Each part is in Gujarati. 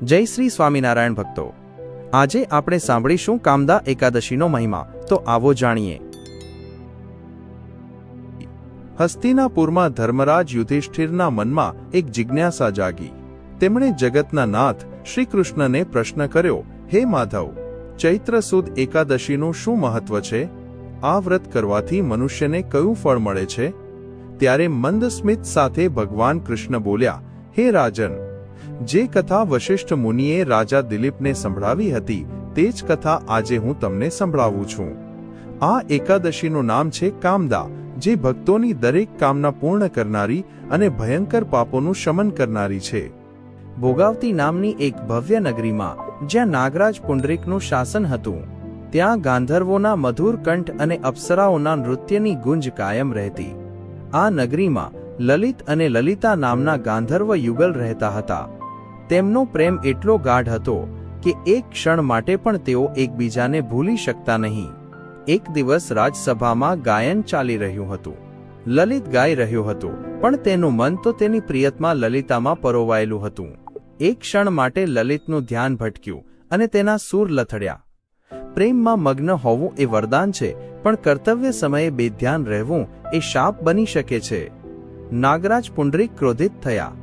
જય શ્રી સ્વામિનારાયણ ભક્તો, આજે આપણે સાંભળીશું કામદા એકાદશીનો મહિમા. તો આવો જાણીએ. હસ્તિનાપુરમાં ધર્મરાજ યુધિષ્ઠિરના મનમાં એક જિજ્ઞાસા જાગી. તેમણે જગતના નાથ શ્રી કૃષ્ણને પ્રશ્ન કર્યો, હે માધવ, ચૈત્ર સુદ એકાદશીનું શું મહત્વ છે? આ વ્રત કરવાથી મનુષ્યને કયું ફળ મળે છે? ત્યારે મંદ સ્મિત સાથે ભગવાન કૃષ્ણ બોલ્યા, હે રાજન, જે કથા વશિષ્ઠ મુનિએ રાજા દિલીપને સંભળાવી હતી તે જ કથા આજે હું તમને સંભળાવું છું. આ એકાદશીનું નામ છે કામદા, જે ભક્તોની દરેક કામના પૂર્ણ કરનારી અને ભયંકર પાપોનું શમન કરનારી છે. ભોગાવતી નામની એક ભવ્ય નગરીમાં જ્યાં નાગરાજ પુંડરીકનું શાસન હતું, ત્યાં ગાંધર્વોના મધુર કંઠ અને અપ્સરાઓના નૃત્યની ગુંજ કાયમ રહેતી. આ નગરીમાં લલિત અને લલિતા નામના ગાંધર્વ યુગલ રહેતા હતા. તેમનો પ્રેમ એટલો ગાઢ હતો કે એક ક્ષણ માટે પણ તેઓ એકબીજાને ભૂલી શકતા નહીં. એક દિવસ રાજસભામાં ગાયન ચાલી રહ્યું હતું. લલિત ગાઈ રહ્યો હતો, પણ તેનું મન તો તેની પ્રિયતમા લલિતામાં પરોવાયેલું હતું. એક ક્ષણ માટે લલિતનું ધ્યાન ભટક્યું અને તેના સૂર લથડ્યા. પ્રેમમાં મગ્ન હોવું એ વરદાન છે, પણ કર્તવ્ય સમયે બેધ્યાન રહેવું એ શાપ બની શકે છે. નાગરાજ પુંડરીક ક્રોધિત થયા.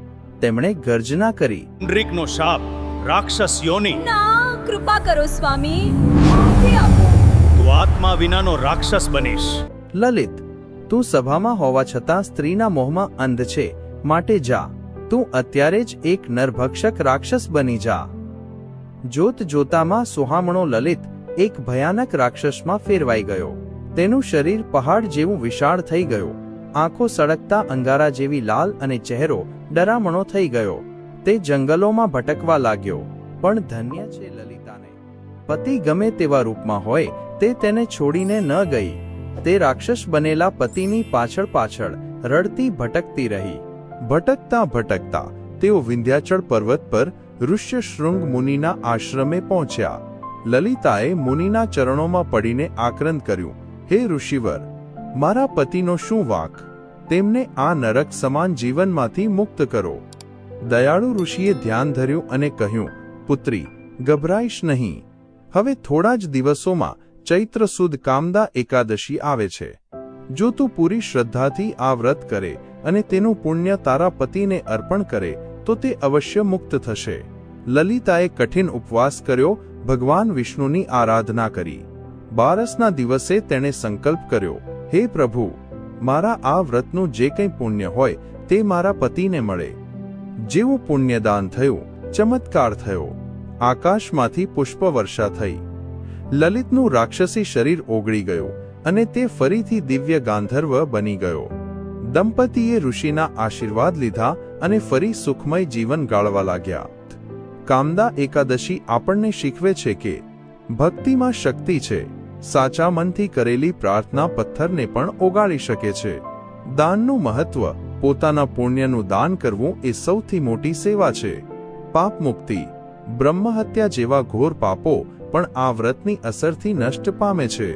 તેમણે ગર્જના કરી, પુંડરીકનો શાપ, રાક્ષસ યોની. ના, કૃપા કરો સ્વામી, માફી આપો. તું આત્મા વિનાનો રાક્ષસ બનીશ. લલિત, તું સભામાં હોવા છતાં સ્ત્રીના મોહમાં અંધ છે, માટે જા. તું અત્યારે જ એક નરભક્ષક રાક્ષસ બની જા. જોત જોતામાં સુહામણો લલિત એક ભયાનક રાક્ષસમાં ફેરવાઈ ગયો. તેનું શરીર પહાડ જેવું વિશાળ થઈ ગયું. આંખો સળગતા અંગારા જેવી લાલ અને ચહેરો ડરામણો થઈ ગયો. તે જંગલોમાં ભટકવા લાગ્યો. પણ ધન્ય છે લલિતાને. પતિ ગમે તેવા રૂપમાં હોય તે તેને છોડીને ન ગઈ. તે રાક્ષસ બનેલા પતિની પાછળ પાછળ રડતી ભટકતી રહી. ભટકતા ભટકતા તેઓ વિંધ્યાચળ પર્વત પર ઋષ્યશૃંગ મુનિના આશ્રમે પહોંચ્યા. લલિતાએ મુનિના ચરણોમાં પડીને આક્રંદ કર્યું, હે ઋષિવર, મારા પતિનો શું વાંક? તેમને આ નરક સમાન જીવનમાંથી મુક્ત કરો. દયાળુ ઋષિએ ધ્યાન ધર્યું અને કહ્યું, પુત્રી, ગભરાઈશ નહીં. હવે થોડા જ દિવસોમાં ચૈત્ર સુદ કામદા એકાદશી આવે છે. જો તું પૂરી શ્રદ્ધાથી આ વ્રત કરે અને તેનું પુણ્ય તારા પતિને અર્પણ કરે તો તે અવશ્ય મુક્ત થશે. લલિતાએ કઠિન ઉપવાસ કર્યો, ભગવાન વિષ્ણુની આરાધના કરી. બારસના દિવસે તેણે સંકલ્પ કર્યો, હે પ્રભુ, મારા આ વ્રતનું જે કંઈ પુણ્ય હોય તે મારા પતિને મળે. જેવું પુણ્યદાન થયું, ચમત્કાર થયો. આકાશમાંથી પુષ્પવર્ષા થઈ. લલિતનું રાક્ષસી શરીર ઓગળી ગયું અને તે ફરીથી દિવ્ય ગાંધર્વ બની ગયો. દંપતીએ ઋષિના આશીર્વાદ લીધા અને ફરી સુખમય જીવન ગાળવા લાગ્યા. કામદા એકાદશી આપણને શીખવે છે કે ભક્તિમાં શક્તિ છે. સાચા મનથી કરેલી પ્રાર્થના પથ્થરને પણ ઓગાળી શકે છે. દાનનું મહત્વ, પોતાના પુણ્યનું દાન કરવું એ સૌથી મોટી સેવા છે. પાપ મુક્તિ, બ્રહ્મહત્યા જેવા ઘોર પાપો પણ આ વ્રતની અસરથી નષ્ટ પામે છે.